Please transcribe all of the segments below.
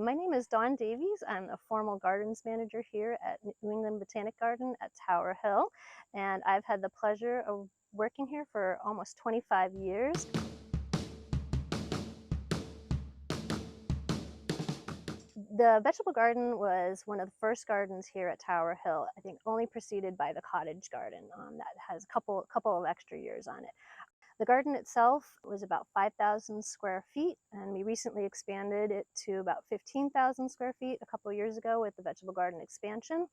My name is Dawn Davies. I'm a formal Gardens Manager here at New England Botanic Garden at Tower Hill, and I've had the pleasure of working here for almost 25 years. The vegetable garden was one of the first gardens here at Tower Hill, I think only preceded by the cottage garden that has a couple of extra years on it. The garden itself was about 5,000 square feet, and we recently expanded it to about 15,000 square feet a couple of years ago with the vegetable garden expansion,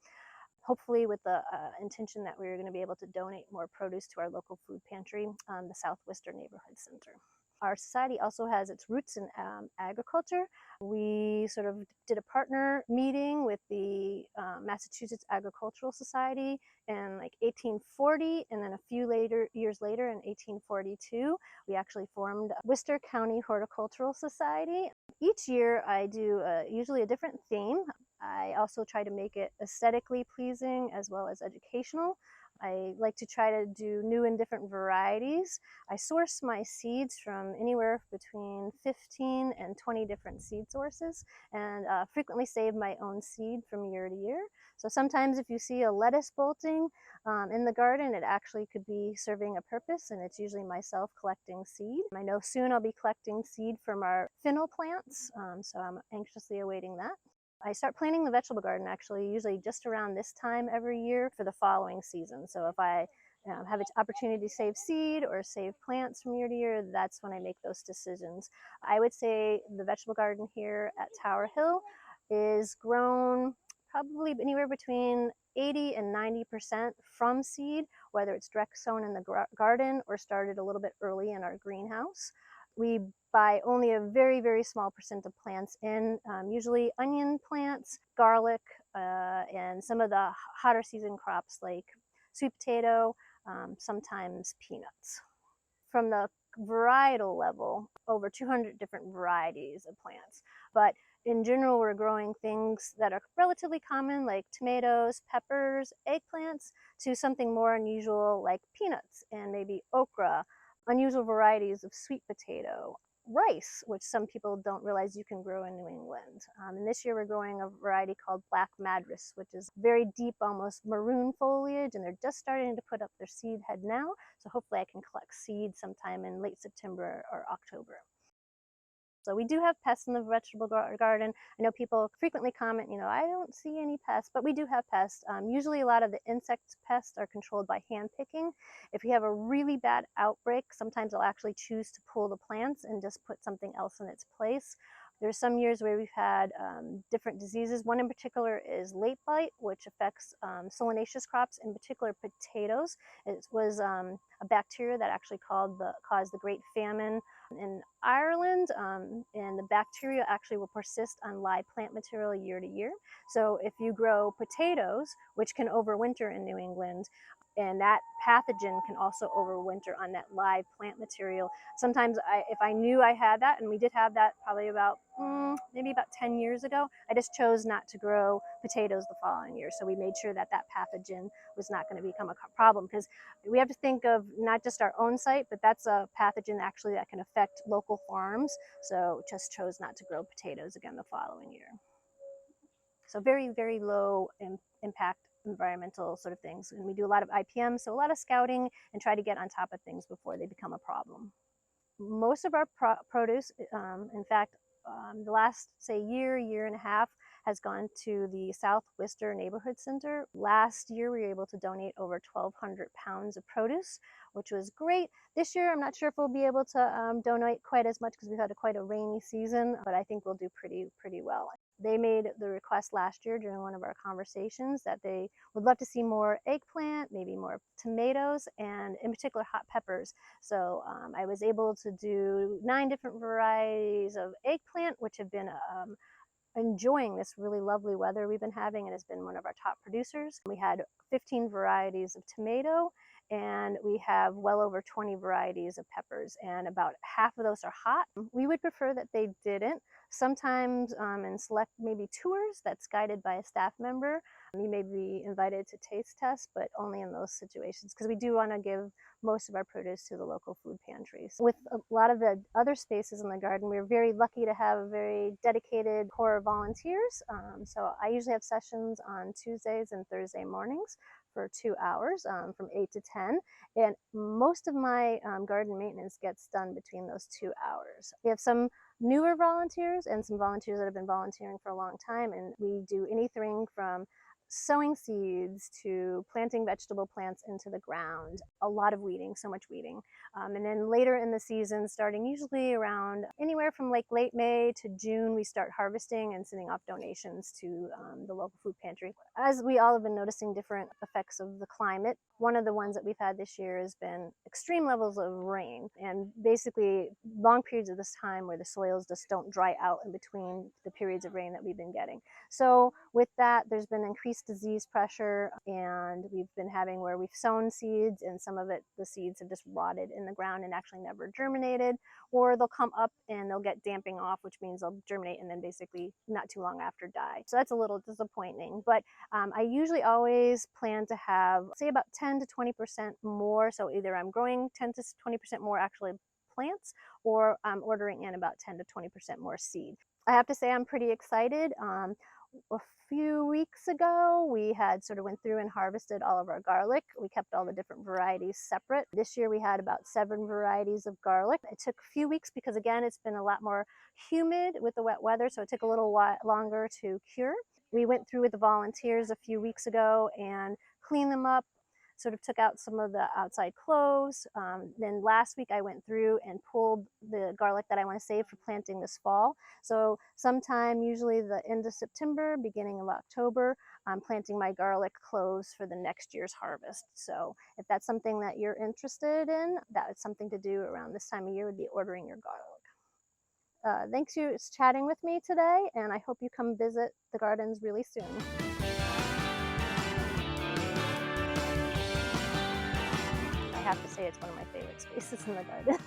hopefully with the intention that we were going to be able to donate more produce to our local food pantry, the South Worcester Neighborhood Center. Our society also has its roots in agriculture. We sort of did a partner meeting with the Massachusetts Agricultural Society in like 1840, and then a few years later in 1842, we actually formed Worcester County Horticultural Society. Each year I do usually a different theme. I also try to make it aesthetically pleasing as well as educational. I like to try to do new and different varieties. I source my seeds from anywhere between 15 and 20 different seed sources, and frequently save my own seed from year to year. So sometimes if you see a lettuce bolting in the garden, it actually could be serving a purpose, and it's usually myself collecting seed. I know soon I'll be collecting seed from our fennel plants, so I'm anxiously awaiting that. I start planting the vegetable garden actually usually just around this time every year for the following season. So if I have an opportunity to save seed or save plants from year to year, that's when I make those decisions. I would say the vegetable garden here at Tower Hill is grown probably anywhere between 80 and 90% from seed, whether it's direct sown in the garden or started a little bit early in our greenhouse. We buy only a very, very small percent of plants in, usually onion plants, garlic, and some of the hotter season crops like sweet potato, sometimes peanuts. From the varietal level, over 200 different varieties of plants. But in general, we're growing things that are relatively common like tomatoes, peppers, eggplants, to something more unusual like peanuts and maybe okra, unusual varieties of sweet potato, rice, which some people don't realize you can grow in New England. And this year we're growing a variety called Black Madras, which is very deep, almost maroon foliage, and they're just starting to put up their seed head now. So hopefully I can collect seed sometime in late September or October. So we do have pests in the vegetable garden. I know people frequently comment, I don't see any pests, but we do have pests. Usually a lot of the insect pests are controlled by hand picking. If we have a really bad outbreak, sometimes I'll actually choose to pull the plants and just put something else in its place. There's some years where we've had different diseases. One in particular is late blight, which affects solanaceous crops, in particular potatoes. It was a bacteria that actually caused the Great Famine in Ireland, and the bacteria actually will persist on live plant material year to year. So if you grow potatoes, which can overwinter in New England, and that pathogen can also overwinter on that live plant material. Sometimes if I knew I had that, and we did have that probably about maybe about 10 years ago, I just chose not to grow potatoes the following year. So we made sure that that pathogen was not going to become a problem, because we have to think of not just our own site, but that's a pathogen actually that can affect local farms. So just chose not to grow potatoes again the following year. So very, very low impact environmental sort of things. And we do a lot of IPM, so a lot of scouting, and try to get on top of things before they become a problem. Most of our produce, in fact, the last, say, year and a half, has gone to the South Worcester Neighborhood Center. Last year, we were able to donate over 1,200 pounds of produce, which was great. This year, I'm not sure if we'll be able to donate quite as much because we've had quite a rainy season, but I think we'll do pretty well. They made the request last year during one of our conversations that they would love to see more eggplant, maybe more tomatoes, and in particular hot peppers. So I was able to do 9 different varieties of eggplant, which have been enjoying this really lovely weather we've been having, and has been one of our top producers. We had 15 varieties of tomato and we have well over 20 varieties of peppers, and about half of those are hot. We would prefer that they didn't. Sometimes in select maybe tours that's guided by a staff member, you may be invited to taste test, but only in those situations, because we do want to give most of our produce to the local food pantries. With a lot of the other spaces in the garden, we're very lucky to have a very dedicated core of volunteers. So I usually have sessions on Tuesdays and Thursday mornings for 2 hours from 8 to 10. And most of my garden maintenance gets done between those 2 hours. We have some newer volunteers and some volunteers that have been volunteering for a long time, and we do anything from sowing seeds to planting vegetable plants into the ground, a lot of weeding, so much weeding. And then later in the season, starting usually around anywhere from like late May to June, we start harvesting and sending off donations to the local food pantry. As we all have been noticing different effects of the climate, one of the ones that we've had this year has been extreme levels of rain, and basically long periods of this time where the soils just don't dry out in between the periods of rain that we've been getting. So with that, there's been increased disease pressure, and we've been having where we've sown seeds and some of it, the seeds have just rotted in the ground and actually never germinated, or they'll come up and they'll get damping off, which means they'll germinate and then basically not too long after die. So that's a little disappointing, but I usually always plan to have, say, about 10 to 20% more. So either I'm growing 10 to 20% more actually plants, or I'm ordering in about 10 to 20% more seed. I have to say I'm pretty excited. A few weeks ago, we had sort of went through and harvested all of our garlic. We kept all the different varieties separate. This year we had about 7 varieties of garlic. It took a few weeks because, again, it's been a lot more humid with the wet weather, so it took a little while longer to cure. We went through with the volunteers a few weeks ago and cleaned them up, sort of took out some of the outside cloves. Then last week I went through and pulled the garlic that I want to save for planting this fall. So sometime, usually the end of September, beginning of October, I'm planting my garlic cloves for the next year's harvest. So if that's something that you're interested in, that's something to do around this time of year, would be ordering your garlic. Thanks for chatting with me today, and I hope you come visit the gardens really soon. I have to say it's one of my favorite spaces in the garden.